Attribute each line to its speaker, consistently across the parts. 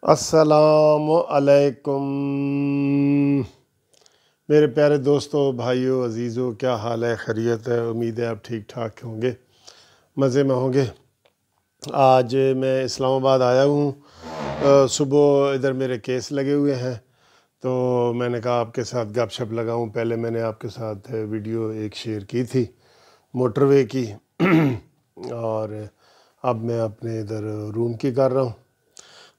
Speaker 1: السلام علیکم میرے پیارے دوستوں، بھائیوں، عزیزوں، کیا حال ہے؟ خیریت ہے؟ امید ہے آپ ٹھیک ٹھاک ہوں گے، مزے میں ہوں گے۔ آج میں اسلام آباد آیا ہوں۔ صبح ادھر میرے کیس لگے ہوئے ہیں، تو میں نے کہا آپ کے ساتھ گپ شپ لگاؤں۔ پہلے میں نے آپ کے ساتھ ویڈیو ایک شیئر کی تھی موٹر وے کی، اور اب میں اپنے ادھر روم کی کر رہا ہوں۔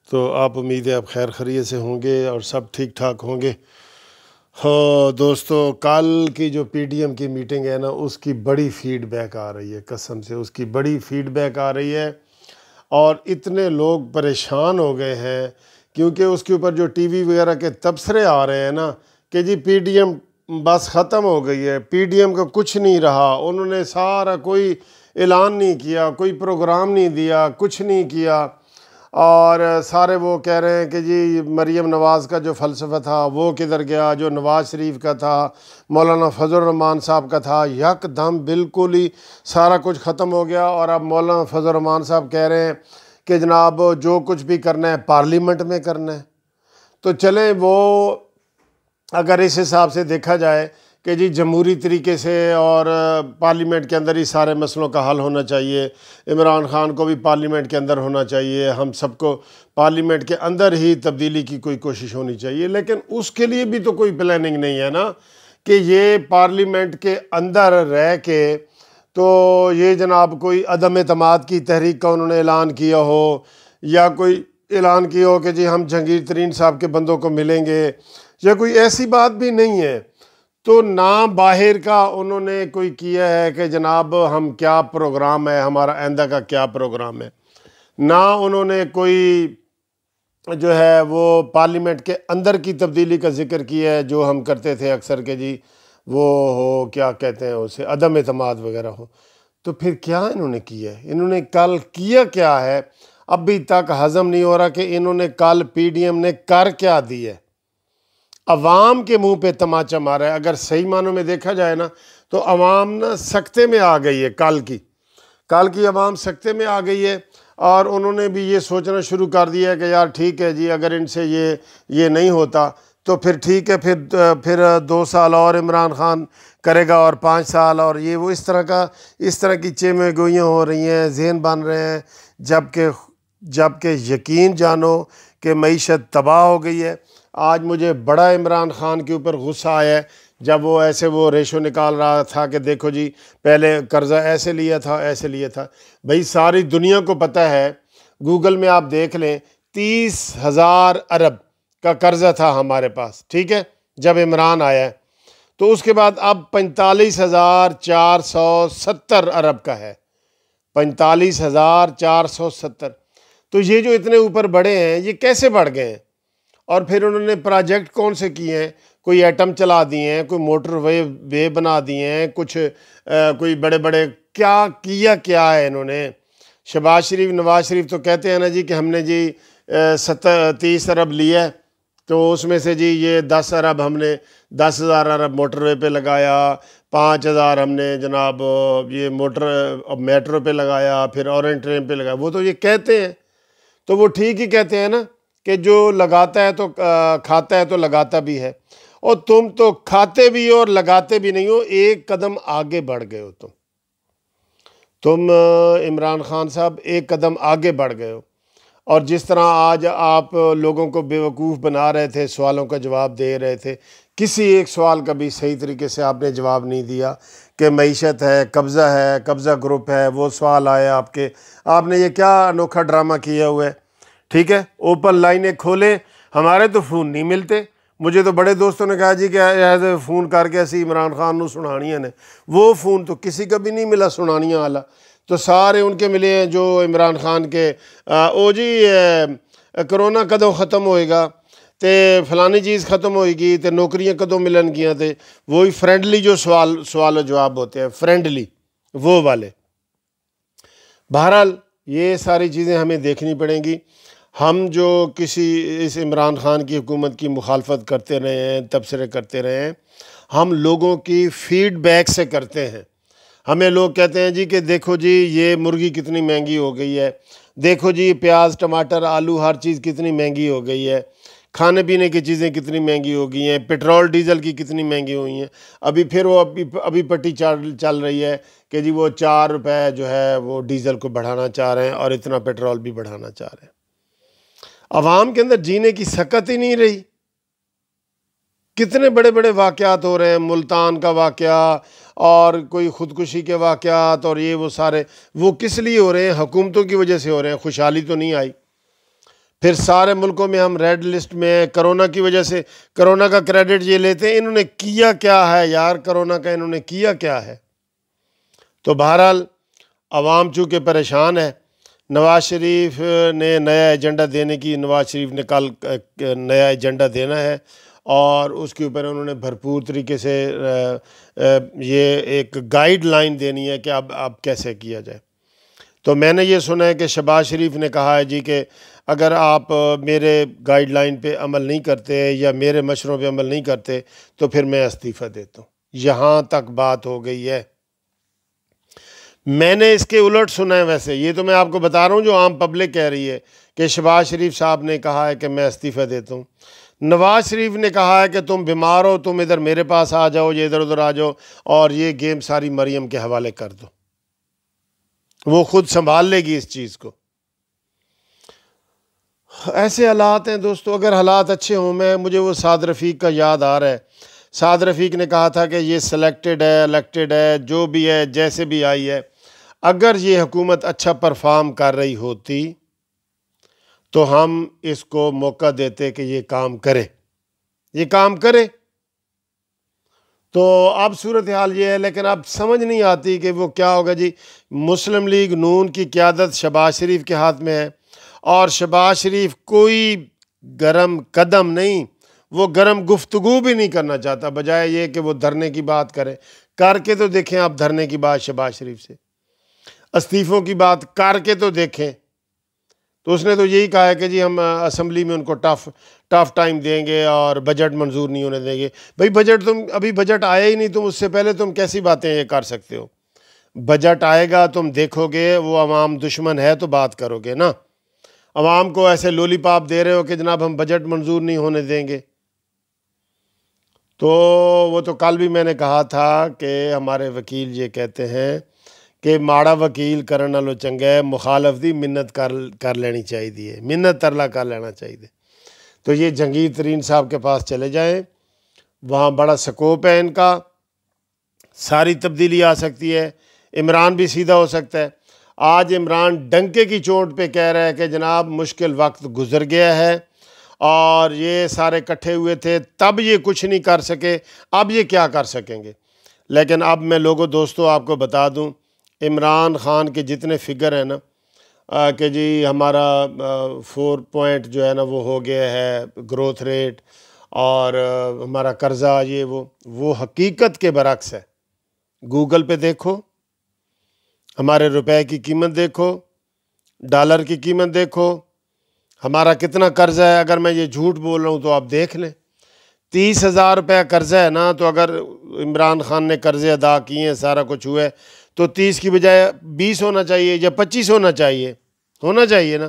Speaker 1: تو آپ امید ہے آپ خیر خیریت سے ہوں گے اور سب ٹھیک ٹھاک ہوں گے۔ ہاں دوستو، کل کی جو پی ڈی ایم کی میٹنگ ہے نا، اس کی بڑی فیڈ بیک آ رہی ہے، قسم سے اس کی بڑی فیڈ بیک آ رہی ہے، اور اتنے لوگ پریشان ہو گئے ہیں کیونکہ اس کے اوپر جو ٹی وی وغیرہ کے تبصرے آ رہے ہیں نا کہ جی پی ڈی ایم بس ختم ہو گئی ہے، پی ڈی ایم کا کچھ نہیں رہا، انہوں نے سارا کوئی اعلان نہیں کیا، کوئی پروگرام نہیں دیا، کچھ نہیں کیا، اور سارے وہ کہہ رہے ہیں کہ جی مریم نواز کا جو فلسفہ تھا وہ کدھر گیا، جو نواز شریف کا تھا، مولانا فضل الرحمان صاحب کا تھا، یک دم بالکل ہی سارا کچھ ختم ہو گیا۔ اور اب مولانا فضل الرحمان صاحب کہہ رہے ہیں کہ جناب جو کچھ بھی کرنا ہے پارلیمنٹ میں کرنا ہے۔ تو چلیں، وہ اگر اس حساب سے دیکھا جائے کہ جی جمہوری طریقے سے اور پارلیمنٹ کے اندر ہی سارے مسئلوں کا حل ہونا چاہیے، عمران خان کو بھی پارلیمنٹ کے اندر ہونا چاہیے، ہم سب کو پارلیمنٹ کے اندر ہی تبدیلی کی کوئی کوشش ہونی چاہیے، لیکن اس کے لیے بھی تو کوئی پلاننگ نہیں ہے نا کہ یہ پارلیمنٹ کے اندر رہ کے تو یہ جناب کوئی عدم اعتماد کی تحریک کا انہوں نے اعلان کیا ہو، یا کوئی اعلان کیا ہو کہ جی ہم جہانگیر ترین صاحب کے بندوں کو ملیں گے، یا کوئی ایسی بات بھی نہیں ہے۔ تو نہ باہر کا انہوں نے کوئی کیا ہے کہ جناب ہم کیا پروگرام ہے، ہمارا آئندہ کا کیا پروگرام ہے، نہ انہوں نے کوئی جو ہے وہ پارلیمنٹ کے اندر کی تبدیلی کا ذکر کیا ہے جو ہم کرتے تھے اکثر کہ جی وہ ہو، کیا کہتے ہیں اسے، عدم اعتماد وغیرہ ہو۔ تو پھر کیا انہوں نے کیا ہے؟ انہوں نے کل کیا کیا ہے؟ ابھی تک ہضم نہیں ہو رہا کہ انہوں نے کل پی ڈی ایم نے کر کیا دی ہے۔ عوام کے منہ پہ تماچا مارا ہے۔ اگر صحیح معنوں میں دیکھا جائے نا تو عوام نا سکتے میں آ گئی ہے، کل کی عوام سکتے میں آ گئی ہے، اور انہوں نے بھی یہ سوچنا شروع کر دیا ہے کہ یار ٹھیک ہے جی، اگر ان سے یہ نہیں ہوتا تو پھر ٹھیک ہے، پھر 2 سال اور عمران خان کرے گا اور 5 سال، اور یہ وہ اس طرح کی چیمیں گوئیاں ہو رہی ہیں، ذہن بن رہے ہیں، جبکہ یقین جانو کہ معیشت تباہ ہو گئی ہے۔ آج مجھے بڑا عمران خان کے اوپر غصہ آیا ہے جب وہ ایسے وہ ریشو نکال رہا تھا کہ دیکھو جی پہلے قرضہ ایسے لیا تھا۔ بھئی ساری دنیا کو پتہ ہے، گوگل میں آپ دیکھ لیں، 30,000 ارب کا قرضہ تھا ہمارے پاس، ٹھیک ہے، جب عمران آیا ہے، تو اس کے بعد اب 45,470 ارب کا ہے، 45,470۔ تو یہ جو اتنے اوپر بڑھے ہیں، یہ کیسے بڑھ گئے ہیں؟ اور پھر انہوں نے پروجیکٹ کون سے کیے ہیں؟ کوئی ایٹم چلا دیے ہیں، کوئی موٹر وے بنا دیے ہیں، کچھ کوئی بڑے کیا ہے انہوں نے؟ شہباز شریف، نواز شریف تو کہتے ہیں نا جی کہ ہم نے جی 30 ارب لیا ہے، تو اس میں سے جی یہ 10 ارب ہم نے 10,000 ارب موٹر وے پہ لگایا، 5,000 ہم نے جناب یہ میٹرو پہ لگایا، پھر اورنج ٹرین پہ لگایا۔ وہ تو یہ کہتے ہیں، تو وہ ٹھیک ہی کہتے ہیں نا کہ جو لگاتا ہے تو کھاتا ہے تو لگاتا بھی ہے، اور تم تو کھاتے بھی ہو اور لگاتے بھی نہیں ہو، ایک قدم آگے بڑھ گئے ہو تم عمران خان صاحب، ایک قدم آگے بڑھ گئے ہو۔ اور جس طرح آج آپ لوگوں کو بیوقوف بنا رہے تھے، سوالوں کا جواب دے رہے تھے، کسی ایک سوال کا بھی صحیح طریقے سے آپ نے جواب نہیں دیا کہ معیشت ہے، قبضہ گروپ ہے، وہ سوال آئے آپ نے یہ کیا انوکھا ڈرامہ کیا ہوا ہے؟ ٹھیک ہے، اوپن لائنیں کھولیں، ہمارے تو فون نہیں ملتے۔ مجھے تو بڑے دوستوں نے کہا جی کہ ایسے فون کر کے اسی عمران خان نو سنانیاں نے، وہ فون تو کسی کا بھی نہیں ملا سنانیاں والا، تو سارے ان کے ملے ہیں جو عمران خان کے او جی کرونا کدوں ختم ہوئے گا، تے فلانی چیز ختم ہوئے گی، تے نوکریاں کدوں ملن گیاں، تے وہی فرینڈلی جو سوال و جواب ہوتے ہیں، فرینڈلی وہ والے۔ بہرحال یہ ساری چیزیں ہمیں دیکھنی پڑیں گی۔ ہم جو اس عمران خان کی حکومت کی مخالفت کرتے رہے ہیں، تبصرے کرتے رہے ہیں، ہم لوگوں کی فیڈ بیک سے کرتے ہیں۔ ہمیں لوگ کہتے ہیں جی کہ دیکھو جی یہ مرغی کتنی مہنگی ہو گئی ہے، دیکھو جی پیاز ٹماٹر آلو ہر چیز کتنی مہنگی ہو گئی ہے، کھانے پینے کی چیزیں کتنی مہنگی ہو گئی ہیں، پٹرول ڈیزل کی کتنی مہنگی ہوئی ہیں۔ ابھی پھر وہ ابھی پٹی چل رہی ہے کہ جی وہ 4 روپے جو ہے وہ ڈیزل کو بڑھانا چاہ رہے ہیں اور اتنا پٹرول بھی بڑھانا چاہ رہے ہیں۔ عوام کے اندر جینے کی سکت ہی نہیں رہی۔ کتنے بڑے بڑے واقعات ہو رہے ہیں، ملتان کا واقعہ اور کوئی خودکشی کے واقعات اور یہ وہ سارے، وہ کس لیے ہو رہے ہیں؟ حکومتوں کی وجہ سے ہو رہے ہیں، خوشحالی تو نہیں آئی۔ پھر سارے ملکوں میں ہم ریڈ لسٹ میں ہیں، کرونا کی وجہ سے۔ کرونا کا کریڈٹ یہ لیتے ہیں، انہوں نے کیا کیا ہے یار؟ کرونا کا انہوں نے کیا کیا ہے؟ تو بہرحال عوام چونکہ پریشان ہے، نواز شریف نے نیا ایجنڈا دینے کی، نواز شریف نے کل نیا ایجنڈا دینا ہے اور اس کے اوپر انہوں نے بھرپور طریقے سے یہ ایک گائیڈ لائن دینی ہے کہ اب کیسے کیا جائے۔ تو میں نے یہ سنا ہے کہ شہباز شریف نے کہا ہے جی کہ اگر آپ میرے گائیڈ لائن پہ عمل نہیں کرتے یا میرے مشوروں پہ عمل نہیں کرتے تو پھر میں استعفیٰ دیتا ہوں۔ یہاں تک بات ہو گئی ہے۔ میں نے اس کے الٹ سنا ہے، ویسے یہ تو میں آپ کو بتا رہا ہوں جو عام پبلک کہہ رہی ہے کہ شہباز شریف صاحب نے کہا ہے کہ میں استعفیٰ دیتا ہوں۔ نواز شریف نے کہا ہے کہ تم بیمار ہو، تم ادھر میرے پاس آ جاؤ یا ادھر ادھر آ جاؤ اور یہ گیم ساری مریم کے حوالے کر دو، وہ خود سنبھال لے گی اس چیز کو۔ ایسے حالات ہیں دوستو۔ اگر حالات اچھے ہوں، مجھے وہ سعد رفیق کا یاد آ رہا ہے۔ سعد رفیق نے کہا تھا کہ یہ سلیکٹڈ ہے، الیکٹڈ ہے، جو بھی ہے، جیسے بھی آئی ہے، اگر یہ حکومت اچھا پرفارم کر رہی ہوتی تو ہم اس کو موقع دیتے کہ یہ کام کرے، یہ کام کرے۔ تو اب صورتحال یہ ہے، لیکن اب سمجھ نہیں آتی کہ وہ کیا ہوگا جی۔ مسلم لیگ نون کی قیادت شہباز شریف کے ہاتھ میں ہے اور شہباز شریف کوئی گرم قدم نہیں، وہ گرم گفتگو بھی نہیں کرنا چاہتا، بجائے یہ کہ وہ دھرنے کی بات کرے۔ کر کے تو دیکھیں آپ دھرنے کی بات شہباز شریف سے، استعفوں کی بات کر کے تو دیکھیں۔ تو اس نے تو یہی کہا ہے کہ جی ہم اسمبلی میں ان کو ٹف ٹائم دیں گے اور بجٹ منظور نہیں ہونے دیں گے۔ بھئی بجٹ ابھی بجٹ آیا ہی نہیں، تم اس سے پہلے تم کیسی باتیں یہ کر سکتے ہو؟ بجٹ آئے گا، تم دیکھو گے، وہ عوام دشمن ہے تو بات کرو گے نا۔ عوام کو ایسے لولی پاپ دے رہے ہو کہ جناب ہم بجٹ منظور نہیں ہونے دیں گے۔ تو وہ تو کل بھی میں نے کہا تھا کہ ہمارے وکیل یہ کہتے ہیں کہ ماڑا وکیل کرن نالوں چنگا ہے مخالف دی منت کر لینی چاہیے، منت ترلا کر لینا چاہیے۔ تو یہ جہانگیر ترین صاحب کے پاس چلے جائیں، وہاں بڑا سکوپ ہے ان کا، ساری تبدیلی آ سکتی ہے۔ عمران بھی سیدھا ہو سکتا ہے۔ آج عمران ڈنکے کی چوٹ پہ کہہ رہا ہے کہ جناب مشکل وقت گزر گیا ہے اور یہ سارے کٹھے ہوئے تھے تب یہ کچھ نہیں کر سکے، اب یہ کیا کر سکیں گے؟ لیکن اب میں لوگوں دوستوں آپ کو بتا دوں، عمران خان کے جتنے فگر ہیں نا کہ جی ہمارا 4 پوائنٹ جو ہے نا وہ ہو گیا ہے گروتھ ریٹ اور ہمارا قرضہ، یہ وہ حقیقت کے برعکس ہے۔ گوگل پہ دیکھو، ہمارے روپے کی قیمت دیکھو، ڈالر کی قیمت دیکھو، ہمارا کتنا قرضہ ہے۔ اگر میں یہ جھوٹ بول رہا ہوں تو آپ دیکھ لیں، 30,000 روپے قرضہ ہے نا، تو اگر عمران خان نے قرضے ادا کیے ہیں، سارا کچھ ہوا ہے، تو 30 کی بجائے 20 ہونا چاہیے یا 25 ہونا چاہیے نا۔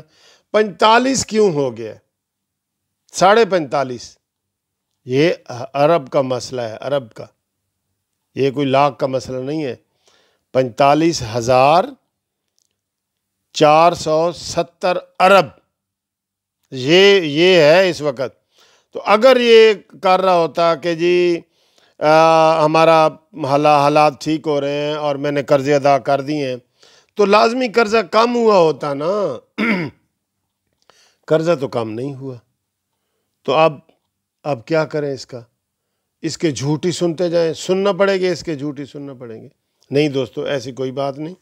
Speaker 1: 45 کیوں ہو گیا؟ 45.5۔ یہ عرب کا مسئلہ ہے، عرب کا، یہ کوئی لاکھ کا مسئلہ نہیں ہے۔ 45,470 ارب یہ ہے اس وقت۔ تو اگر یہ کر رہا ہوتا کہ جی ہمارا حالات ٹھیک ہو رہے ہیں اور میں نے قرضے ادا کر دیے ہیں تو لازمی قرضہ کم ہوا ہوتا نا۔ قرضہ تو کم نہیں ہوا، تو اب کیا کریں؟ اس کے جھوٹی سنتے جائیں، سننا پڑے گے، اس کے جھوٹی سننا پڑیں گے۔ نہیں دوستو، ایسی کوئی بات نہیں۔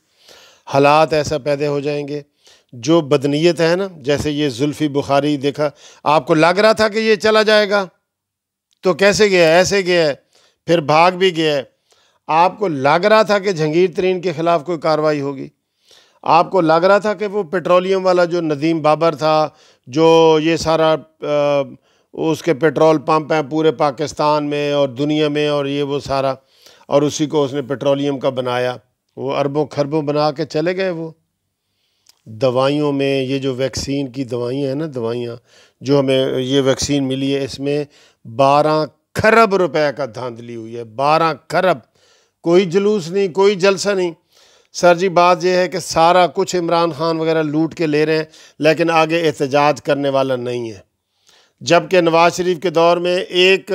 Speaker 1: حالات ایسا پیدا ہو جائیں گے، جو بدنیت ہے نا، جیسے یہ زلفی بخاری دیکھا، آپ کو لگ رہا تھا کہ یہ چلا جائے گا تو کیسے گیا؟ ایسے گیا ہے، پھر بھاگ بھی گیا ہے۔ آپ کو لگ رہا تھا کہ جہانگیر ترین کے خلاف کوئی کارروائی ہوگی، آپ کو لگ رہا تھا کہ وہ پیٹرولیم والا جو ندیم بابر تھا، جو یہ سارا اس کے پیٹرول پمپ ہیں پورے پاکستان میں اور دنیا میں اور یہ وہ سارا، اور اسی کو اس نے پیٹرولیم کا بنایا، وہ اربوں خربوں بنا کے چلے گئے وہ۔ دوائیوں میں یہ جو ویکسین کی دوائیاں ہیں نا، دوائیاں جو ہمیں یہ ویکسین ملی ہے، اس میں 12 کھرب روپے کا دھاندلی ہوئی ہے، 12 کھرب۔ کوئی جلوس نہیں، کوئی جلسہ نہیں سر جی۔ بات یہ ہے کہ سارا کچھ عمران خان وغیرہ لوٹ کے لے رہے ہیں، لیکن آگے احتجاج کرنے والا نہیں ہے۔ جبکہ نواز شریف کے دور میں ایک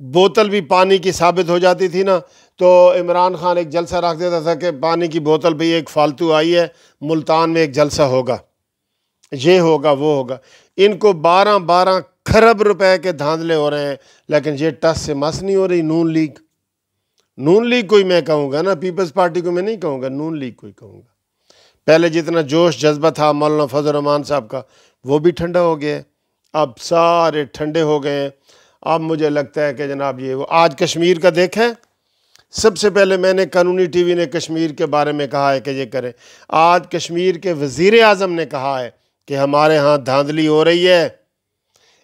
Speaker 1: بوتل بھی پانی کی ثابت ہو جاتی تھی نا، تو عمران خان ایک جلسہ رکھ دیتا تھا کہ پانی کی بوتل بھی ایک فالتو آئی ہے، ملتان میں ایک جلسہ ہوگا، یہ ہوگا وہ ہوگا۔ ان کو 12 کھرب روپے کے دھاندلے ہو رہے ہیں، لیکن یہ ٹس سے مس نہیں ہو رہی۔ نون لیگ کوئی میں کہوں گا نا، پیپلز پارٹی کو میں نہیں کہوں گا، نون لیگ کوئی کہوں گا۔ پہلے جتنا جوش جذبہ تھا مولانا فضل الرحمان صاحب کا، وہ بھی ٹھنڈا ہو گیا ہے، اب سارے ٹھنڈے ہو گئے ہیں۔ اب مجھے لگتا ہے کہ جناب یہ وہ آج کشمیر کا دیکھیں، سب سے پہلے میں نے قانونی ٹی وی نے کشمیر کے بارے میں کہا ہے کہ یہ کریں۔ آج کشمیر کے وزیر اعظم نے کہا ہے کہ ہمارے ہاں دھاندلی ہو رہی ہے،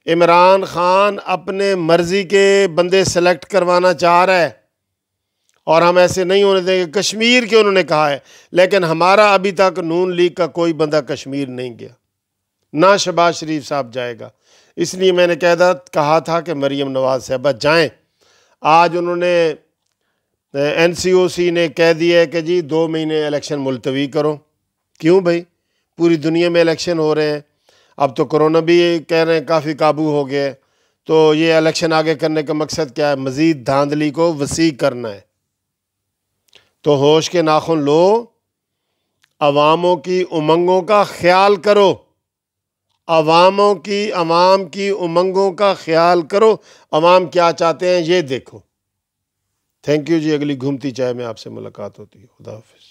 Speaker 1: عمران خان اپنے مرضی کے بندے سلیکٹ کروانا چاہ رہا ہے اور ہم ایسے نہیں ہونے دیں گے۔ کشمیر کے انہوں نے کہا ہے، لیکن ہمارا ابھی تک نون لیگ کا کوئی بندہ کشمیر نہیں گیا، نہ شہباز شریف صاحب جائے گا۔ اس لیے میں نے کہا تھا کہ مریم نواز صاحبہ جائیں۔ آج انہوں نے این سی او سی نے کہہ دیا ہے کہ جی 2 مہینے الیکشن ملتوی کرو۔ کیوں بھائی؟ پوری دنیا میں الیکشن ہو رہے ہیں، اب تو کرونا بھی کہہ رہے ہیں کافی قابو ہو گیا ہے، تو یہ الیکشن آگے کرنے کا مقصد کیا ہے؟ مزید دھاندلی کو وسیع کرنا ہے۔ تو ہوش کے ناخن لو، عواموں کی امنگوں کا خیال کرو، عوام کی امنگوں کا خیال کرو، عوام کیا چاہتے ہیں یہ دیکھو۔ تھینک یو جی، اگلی گھومتی چائے میں آپ سے ملاقات ہوتی ہے۔ خدا حافظ۔